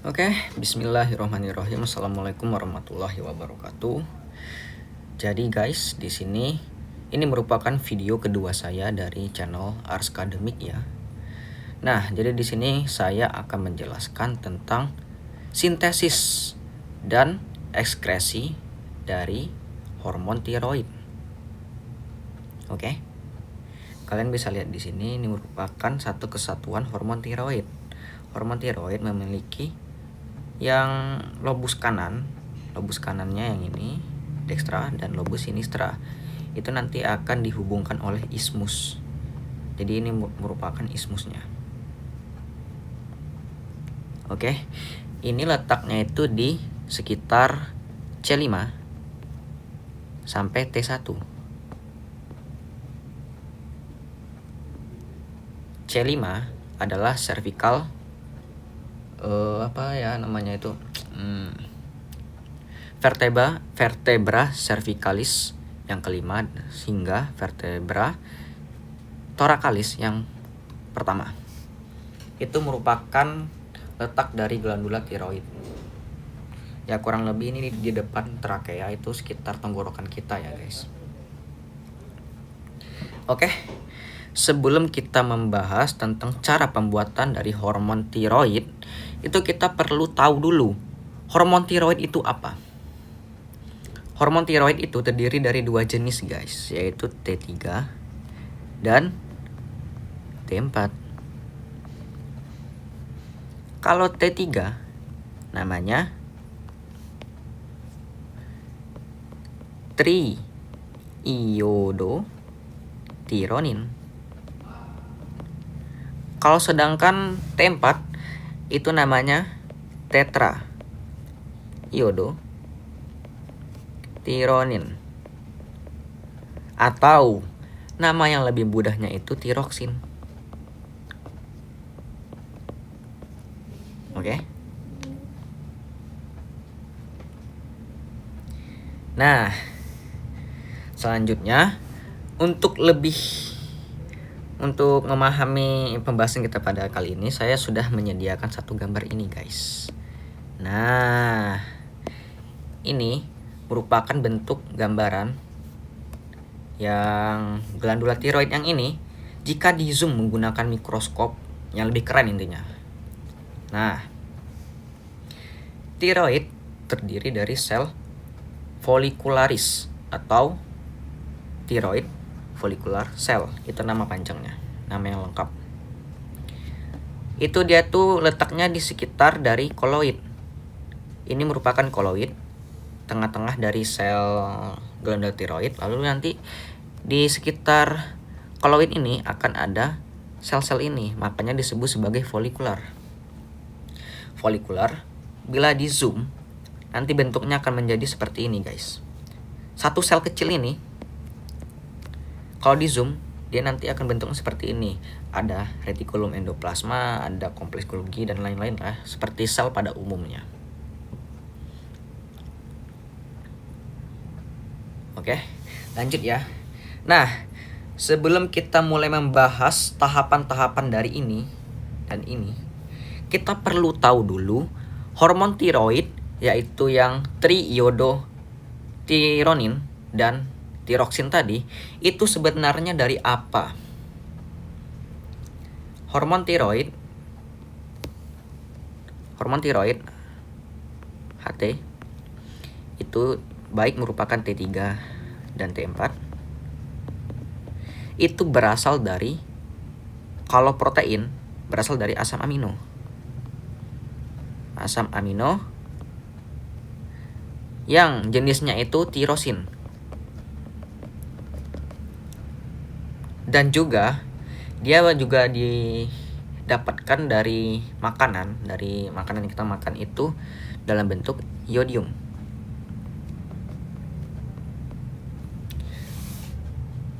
Oke, bismillahirrahmanirrahim. Assalamualaikum warahmatullahi wabarakatuh. Jadi guys, di sini ini merupakan video kedua saya dari channel Ars Academic ya. Nah, jadi di sini saya akan menjelaskan tentang sintesis dan ekskresi dari hormon tiroid. Oke. Kalian bisa lihat di sini ini merupakan satu kesatuan hormon tiroid. Hormon tiroid memiliki yang lobus kanannya yang ini dextra dan lobus sinistra itu nanti akan dihubungkan oleh ismus. Jadi ini merupakan ismusnya. Oke, ini letaknya itu di sekitar C5 sampai T1. C5 adalah cervical vertebra cervicalis yang kelima hingga vertebra thoracalis yang pertama. Itu merupakan letak dari glandula tiroid. Ya kurang lebih ini di depan trakea, itu sekitar tenggorokan kita ya guys. Oke. Sebelum kita membahas tentang cara pembuatan dari hormon tiroid, itu kita perlu tahu dulu hormon tiroid itu apa. Hormon tiroid itu terdiri dari dua jenis guys, yaitu T3 dan T4. Kalau T3 namanya triiodotironin. Kalau sedangkan T4 itu namanya tetraiodotironin. Atau nama yang lebih mudahnya itu tiroksin. Oke. Nah, selanjutnya untuk memahami pembahasan kita pada kali ini, saya sudah menyediakan satu gambar ini guys. Nah, ini merupakan bentuk gambaran yang glandula tiroid yang ini jika di zoom menggunakan mikroskop yang lebih keren intinya. Nah, tiroid terdiri dari sel follicularis atau tiroid follicular cell, itu nama panjangnya, nama yang lengkap. Itu dia tuh letaknya di sekitar dari koloid. Ini merupakan koloid, tengah-tengah dari sel glandula tiroid. Lalu nanti di sekitar koloid ini akan ada sel-sel ini, makanya disebut sebagai folikular. Folikular, bila di zoom, nanti bentuknya akan menjadi seperti ini guys. Satu sel kecil ini, kalau di zoom, dia nanti akan bentuknya seperti ini. Ada retikulum endoplasma, ada kompleks Golgi, dan lain-lain lah. Seperti sel pada umumnya. Oke, lanjut ya. Nah, sebelum kita mulai membahas tahapan-tahapan dari ini dan ini, kita perlu tahu dulu hormon tiroid, yaitu yang triiodotironin dan tiroksin tadi, itu sebenarnya dari apa? Hormon tiroid HT itu baik merupakan T3 dan T4. Itu berasal dari, kalau protein berasal dari asam amino. Asam amino yang jenisnya itu tirosin. Dan juga dia juga didapatkan dari makanan yang kita makan itu dalam bentuk iodium.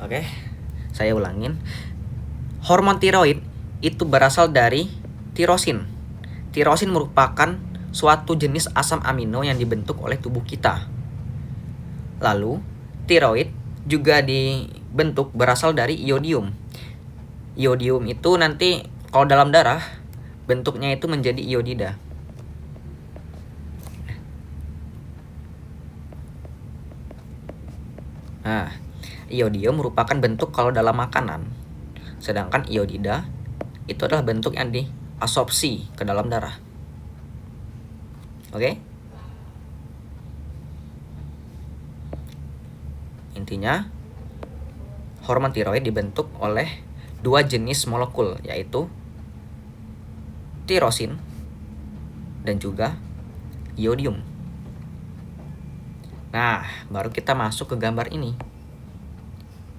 Oke, saya ulangin. Hormon tiroid itu berasal dari tirosin. Tirosin merupakan suatu jenis asam amino yang dibentuk oleh tubuh kita. Lalu tiroid juga dibentuk berasal dari iodium. Iodium itu nanti kalau dalam darah bentuknya itu menjadi iodida. Nah, iodium merupakan bentuk kalau dalam makanan. Sedangkan iodida itu adalah bentuk yang diabsorpsi ke dalam darah. Oke? Intinya, hormon tiroid dibentuk oleh dua jenis molekul, yaitu tirosin dan juga iodium. Nah, baru kita masuk ke gambar ini.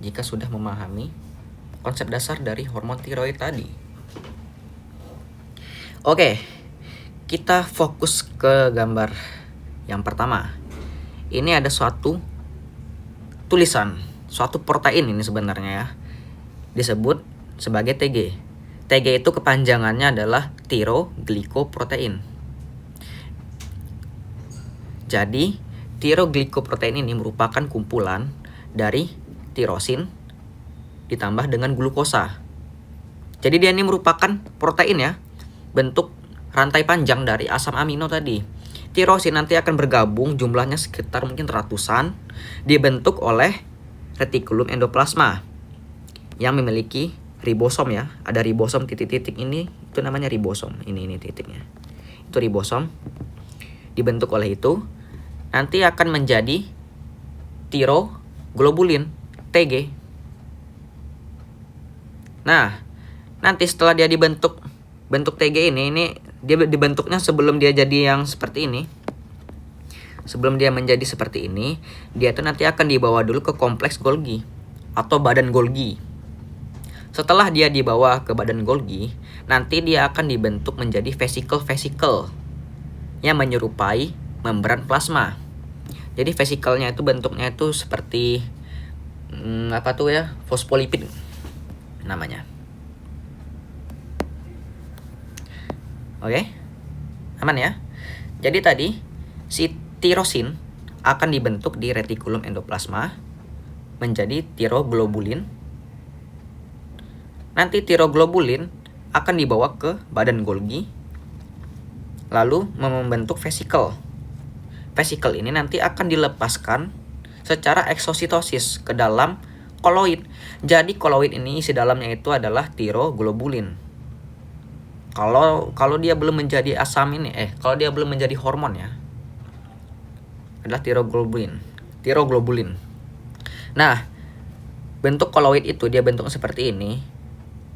Jika sudah memahami konsep dasar dari hormon tiroid tadi. Oke, kita fokus ke gambar yang pertama. Ini ada suatu tulisan, suatu protein ini sebenarnya ya. Disebut sebagai TG. TG itu kepanjangannya adalah tiroglikoprotein. Jadi, tiroglikoprotein ini merupakan kumpulan dari tirosin ditambah dengan glukosa. Jadi dia ini merupakan protein ya, bentuk rantai panjang dari asam amino tadi. Tirosin nanti akan bergabung, jumlahnya sekitar mungkin ratusan, dibentuk oleh retikulum endoplasma yang memiliki ribosom ya. Ada ribosom titik-titik ini, itu namanya ribosom. Ini titiknya. Itu ribosom. Dibentuk oleh itu nanti akan menjadi tiroglobulin, TG. Nah, nanti setelah dia bentuk TG ini dia dibentuknya sebelum dia jadi yang seperti ini. Sebelum dia menjadi seperti ini, dia tuh nanti akan dibawa dulu ke kompleks Golgi atau badan Golgi. Setelah dia dibawa ke badan Golgi, nanti dia akan dibentuk menjadi vesikel-vesikel yang menyerupai membran plasma. Jadi vesikelnya itu bentuknya itu seperti fosfolipid namanya. Oke, aman ya. Jadi tadi si tirosin akan dibentuk di retikulum endoplasma menjadi tiroglobulin. Nanti tiroglobulin akan dibawa ke badan Golgi, lalu membentuk vesikel. Vesikel ini nanti akan dilepaskan secara eksositosis ke dalam koloid. Jadi koloid ini isi dalamnya itu adalah tiroglobulin. Kalau dia belum menjadi asam ini, kalau dia belum menjadi hormon ya, adalah tiroglobulin. Nah, bentuk koloid itu dia bentuknya seperti ini.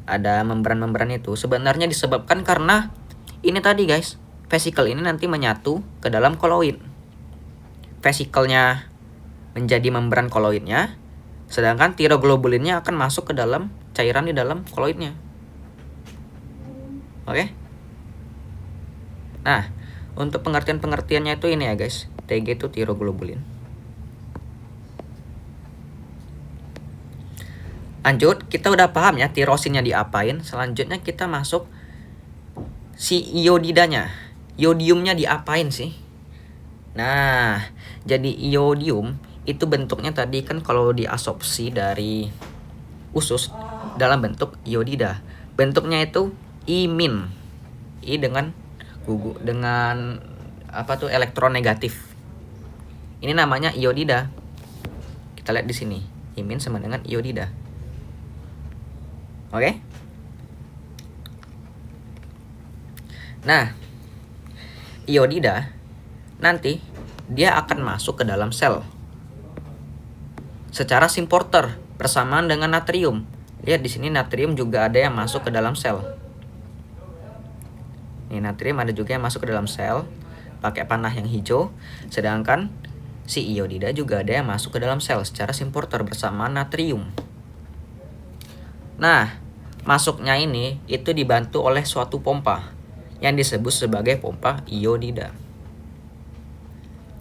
Ada membran-membran itu sebenarnya disebabkan karena ini tadi guys, vesikel ini nanti menyatu ke dalam koloid. Vesikelnya menjadi membran koloidnya, sedangkan tiroglobulinnya akan masuk ke dalam cairan di dalam koloidnya. Oke? Nah, untuk pengertiannya itu ini ya guys. TG itu tiroglobulin. Lanjut, kita udah paham ya tirosinnya diapain. Selanjutnya kita masuk si iodidanya. Iodiumnya diapain sih? Nah, jadi iodium itu bentuknya tadi kan kalau diabsorpsi dari usus dalam bentuk iodida. Bentuknya itu I-. I dengan elektron negatif. Ini namanya iodida. Kita lihat di sini. I- sama dengan iodida. Oke? Nah, iodida nanti dia akan masuk ke dalam sel secara simporter bersamaan dengan natrium. Lihat di sini natrium juga ada yang masuk ke dalam sel. Ini natrium ada juga yang masuk ke dalam sel pakai panah yang hijau, sedangkan si iodida juga ada yang masuk ke dalam sel secara simporter bersamaan natrium. Nah, masuknya ini itu dibantu oleh suatu pompa yang disebut sebagai pompa iodida.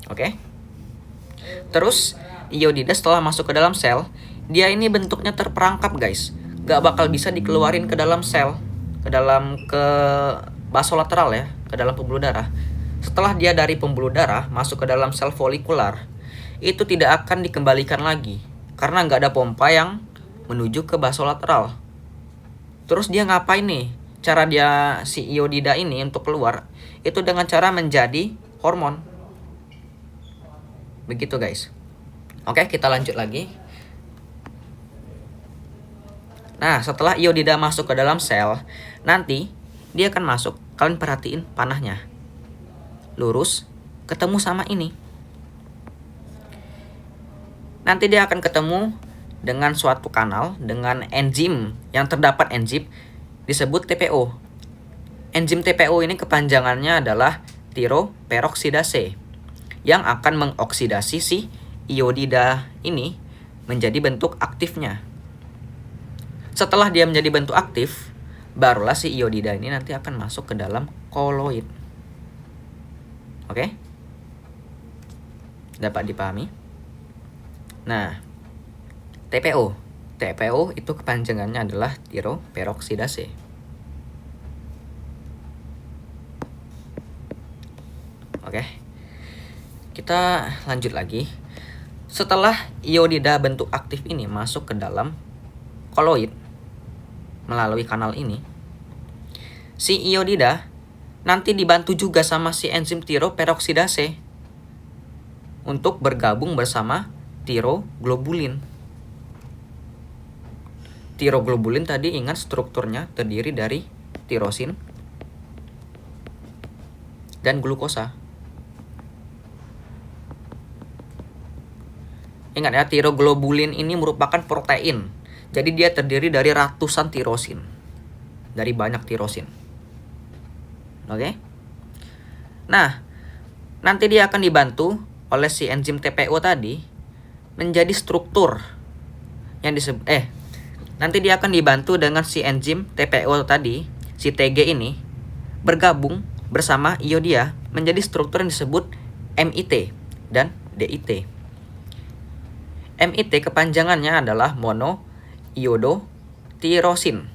Oke? Terus iodida setelah masuk ke dalam sel, dia ini bentuknya terperangkap guys. Gak bakal bisa dikeluarin ke dalam sel, ke basolateral ya, ke dalam pembuluh darah. Setelah dia dari pembuluh darah masuk ke dalam sel folikular, itu tidak akan dikembalikan lagi karena gak ada pompa yang menuju ke basolateral. Terus dia ngapain nih? Cara dia si iodida ini untuk keluar itu dengan cara menjadi hormon. Begitu guys. Oke, kita lanjut lagi. Nah, setelah iodida masuk ke dalam sel, nanti dia akan masuk, kalian perhatiin panahnya. Lurus, ketemu sama ini. Nanti dia akan ketemu dengan suatu kanal, dengan enzim yang terdapat enzim disebut TPO. Enzim TPO ini kepanjangannya adalah tiroperoksidase yang akan mengoksidasi si iodida ini menjadi bentuk aktifnya. Setelah dia menjadi bentuk aktif, barulah si iodida ini nanti akan masuk ke dalam koloid. Oke? Dapat dipahami? Nah, TPO. TPO itu kepanjangannya adalah tiroperoksidase. Oke. Kita lanjut lagi. Setelah iodida bentuk aktif ini masuk ke dalam koloid melalui kanal ini, si iodida nanti dibantu juga sama si enzim tiroperoksidase untuk bergabung bersama tiroglobulin. Tiroglobulin tadi ingat strukturnya terdiri dari tirosin dan glukosa. Ingat ya, tiroglobulin ini merupakan protein. Jadi dia terdiri dari ratusan tirosin. Dari banyak tirosin. Oke? Nah, nanti dia akan dibantu oleh si enzim TPO tadi menjadi struktur yang disebut nanti dia akan dibantu dengan si enzim TPO tadi, si TG ini bergabung bersama iodia menjadi struktur yang disebut MIT dan DIT. MIT kepanjangannya adalah monoiodotirosin.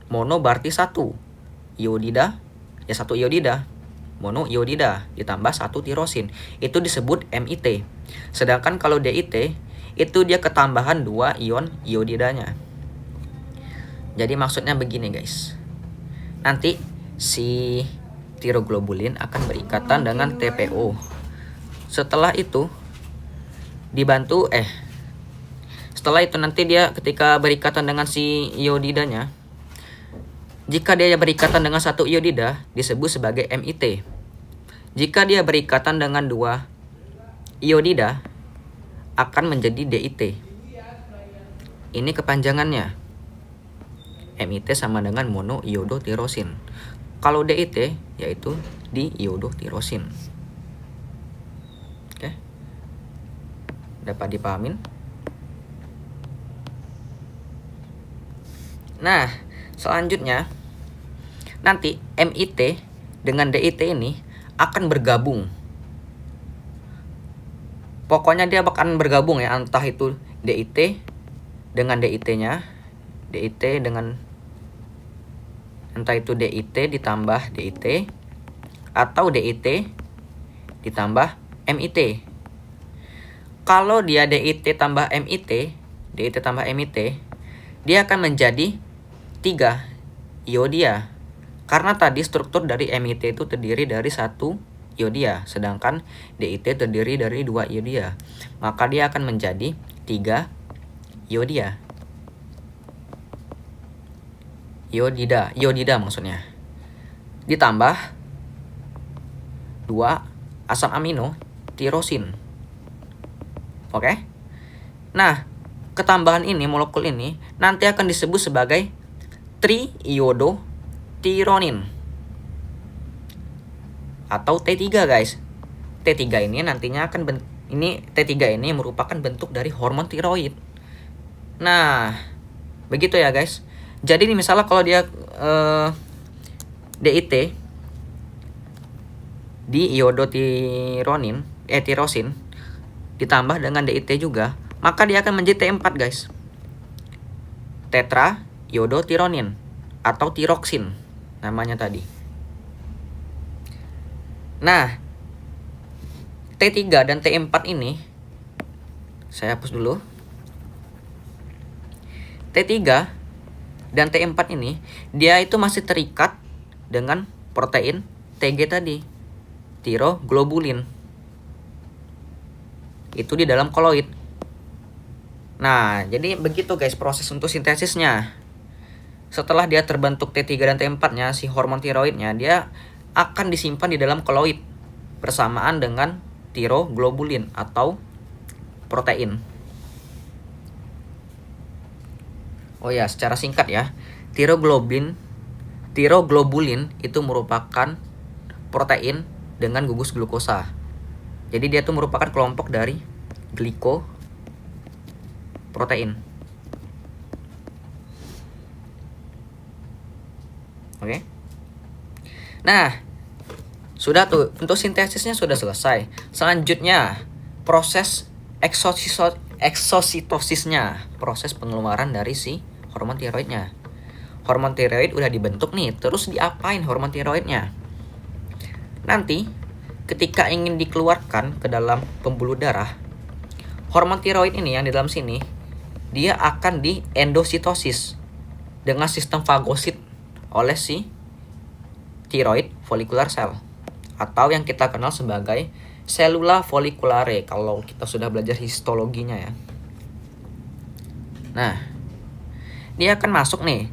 Mono berarti satu, iodida ya satu iodida, monoiodida ditambah satu tirosin, itu disebut MIT. Sedangkan kalau DIT itu dia ketambahan 2 ion iodidanya. Jadi maksudnya begini guys, nanti si tiroglobulin akan berikatan dengan TPO. Setelah itu dibantu setelah itu nanti dia ketika berikatan dengan si iodidanya, jika dia berikatan dengan satu iodida disebut sebagai MIT. Jika dia berikatan dengan 2 iodida akan menjadi DIT. Ini kepanjangannya. MIT sama dengan monoiodotirosin. Kalau DIT yaitu diiodotirosin. Oke. Dapat dipahamin? Nah, selanjutnya nanti MIT dengan DIT ini akan bergabung. Pokoknya dia akan bergabung ya, entah itu DIT dengan DIT-nya, DIT dengan entah itu DIT ditambah DIT atau DIT ditambah MIT. Kalau dia DIT tambah MIT, DIT tambah MIT, dia akan menjadi 3 iodia. Karena tadi struktur dari MIT itu terdiri dari 1 iodia, sedangkan DIT terdiri dari 2 iodia. Maka dia akan menjadi 3 iodia. Iodida maksudnya. Ditambah 2 asam amino tirosin. Oke? Nah, ketambahan ini, molekul ini nanti akan disebut sebagai triiodotironin atau T3 guys. T3 ini nantinya akan T3 ini merupakan bentuk dari hormon tiroid. Nah, begitu ya guys. Jadi ini misalnya kalau dia DIT diiodotironin tirosin ditambah dengan DIT juga, maka dia akan menjadi T4 guys. Tetraiodotironin atau tiroksin namanya tadi. Nah, T3 dan T4 ini saya hapus dulu. T3 dan T4 ini dia itu masih terikat dengan protein TG tadi, tiroglobulin. Itu di dalam koloid. Nah, jadi begitu guys proses untuk sintesisnya. Setelah dia terbentuk T3 dan T4-nya, si hormon tiroidnya, dia akan disimpan di dalam koloid bersamaan dengan tiroglobulin atau protein. Oh ya, secara singkat ya, tiroglobulin itu merupakan protein dengan gugus glukosa. Jadi dia tuh merupakan kelompok dari glikoprotein. Oke. Nah, sudah tuh, untuk sintesisnya sudah selesai. Selanjutnya, proses eksositosisnya, proses pengeluaran dari si hormon tiroidnya. Hormon tiroid udah dibentuk nih, terus diapain hormon tiroidnya? Nanti, ketika ingin dikeluarkan ke dalam pembuluh darah, hormon tiroid ini yang di dalam sini, dia akan di endositosis dengan sistem fagosit oleh si thyroid follicular cell atau yang kita kenal sebagai cellula folliculare kalau kita sudah belajar histologinya ya. Nah, dia akan masuk nih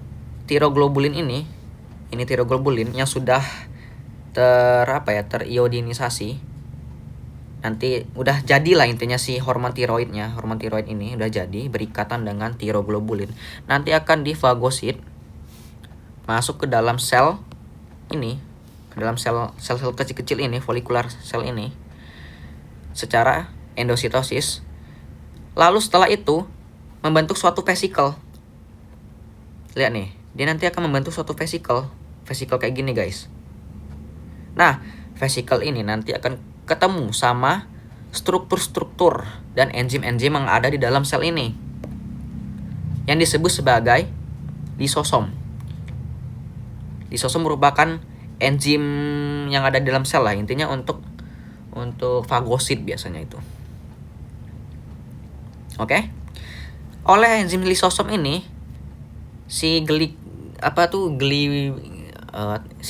tiroglobulin ini tiroglobulin yang sudah teriodinisasi. Nanti udah jadilah intinya si hormon tiroid ini udah jadi berikatan dengan tiroglobulin. Nanti akan difagosit masuk ke dalam sel ini, ke dalam sel-sel kecil-kecil ini, follicular cell ini, secara endositosis. Lalu setelah itu membentuk suatu vesicle. Lihat nih, dia nanti akan membentuk suatu vesicle kayak gini guys. Nah, vesicle ini nanti akan ketemu sama struktur-struktur dan enzim-enzim yang ada di dalam sel ini, yang disebut sebagai lisosom. Lisosom merupakan enzim yang ada di dalam sel lah, intinya untuk fagosit biasanya itu. Oke? Oleh enzim lisosom ini si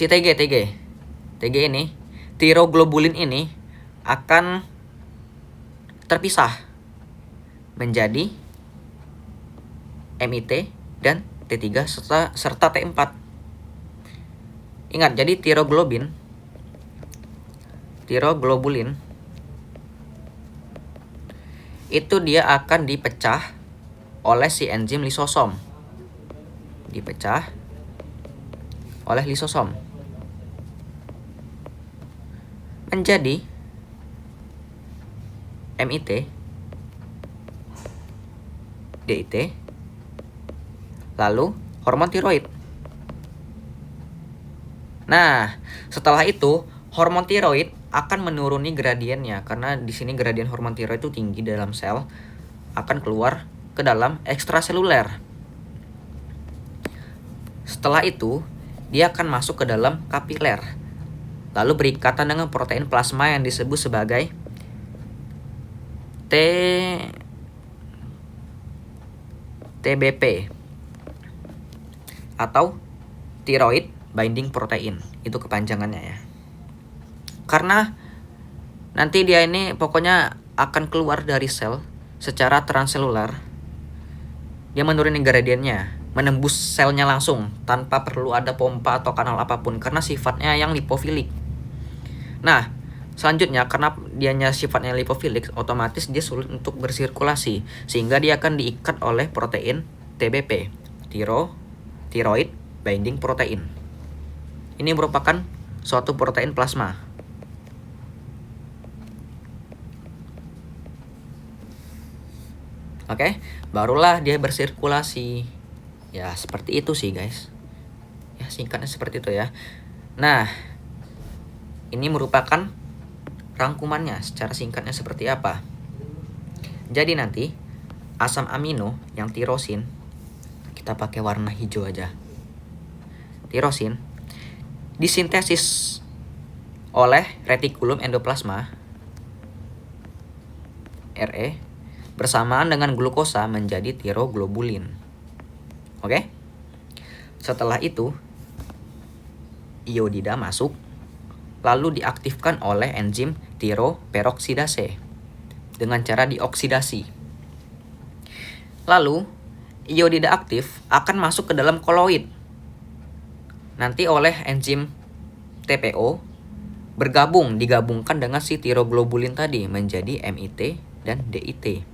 TG ini, tiroglobulin ini akan terpisah menjadi MIT dan T3 serta T4. Ingat, jadi tiroglobulin itu dia akan dipecah oleh si enzim lisosom. Dipecah oleh lisosom menjadi MIT, DIT, lalu hormon tiroid. Nah, setelah itu hormon tiroid akan menuruni gradiennya karena di sini gradien hormon tiroid itu tinggi dalam sel, akan keluar ke dalam ekstraseluler. Setelah itu, dia akan masuk ke dalam kapiler. Lalu berikatan dengan protein plasma yang disebut sebagai TBP atau thyroid binding protein, itu kepanjangannya ya. Karena nanti dia ini pokoknya akan keluar dari sel secara transselular. Dia menuruni gradiennya, menembus selnya langsung tanpa perlu ada pompa atau kanal apapun karena sifatnya yang lipofilik. Nah, selanjutnya karena dianya sifatnya lipofilik, otomatis dia sulit untuk bersirkulasi sehingga dia akan diikat oleh protein TBP, thyroid binding protein. Ini merupakan suatu protein plasma. Oke, barulah dia bersirkulasi. Ya, seperti itu sih, guys. Ya, singkatnya seperti itu ya. Nah, ini merupakan rangkumannya secara singkatnya seperti apa. Jadi nanti asam amino yang tirosin, kita pakai warna hijau aja. Tirosin disintesis oleh retikulum endoplasma RE bersamaan dengan glukosa menjadi tiroglobulin. Oke? Setelah itu iodida masuk lalu diaktifkan oleh enzim tiroperoksidase dengan cara dioksidasi. Lalu iodida aktif akan masuk ke dalam koloid. Nanti oleh enzim TPO digabungkan dengan si tiroglobulin tadi menjadi MIT dan DIT.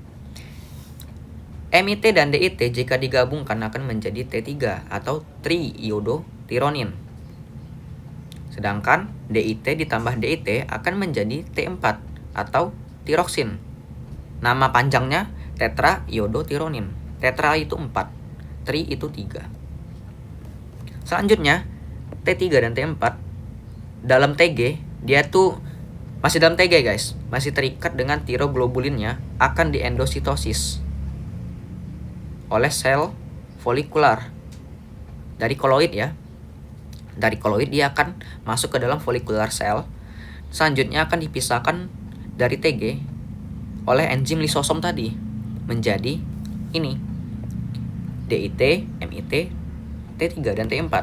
MIT dan DIT jika digabungkan akan menjadi T3 atau triiodotironin. Sedangkan DIT ditambah DIT akan menjadi T4 atau tiroksin. Nama panjangnya tetraiodotironin. Tetra itu 4, tri itu 3. Selanjutnya T3 dan T4 dalam TG, dia tuh masih dalam TG guys, masih terikat dengan tiroglobulinnya, akan diendositosis oleh sel folikular dari koloid ya. Dari koloid dia akan masuk ke dalam folikular sel. Selanjutnya akan dipisahkan dari TG oleh enzim lisosom tadi menjadi ini DIT, MIT, T3 dan T4.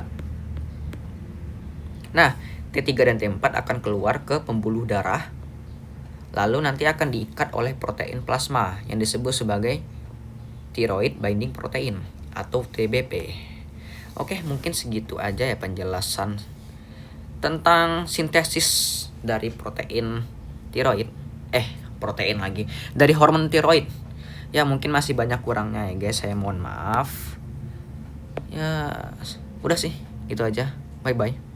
Nah, T3 dan T4 akan keluar ke pembuluh darah, lalu nanti akan diikat oleh protein plasma yang disebut sebagai thyroid binding protein atau TBP. Oke, mungkin segitu aja ya penjelasan tentang sintesis dari protein tiroid. Dari hormon tiroid. Ya mungkin masih banyak kurangnya ya guys, saya mohon maaf. Ya udah sih, itu aja. Bye bye.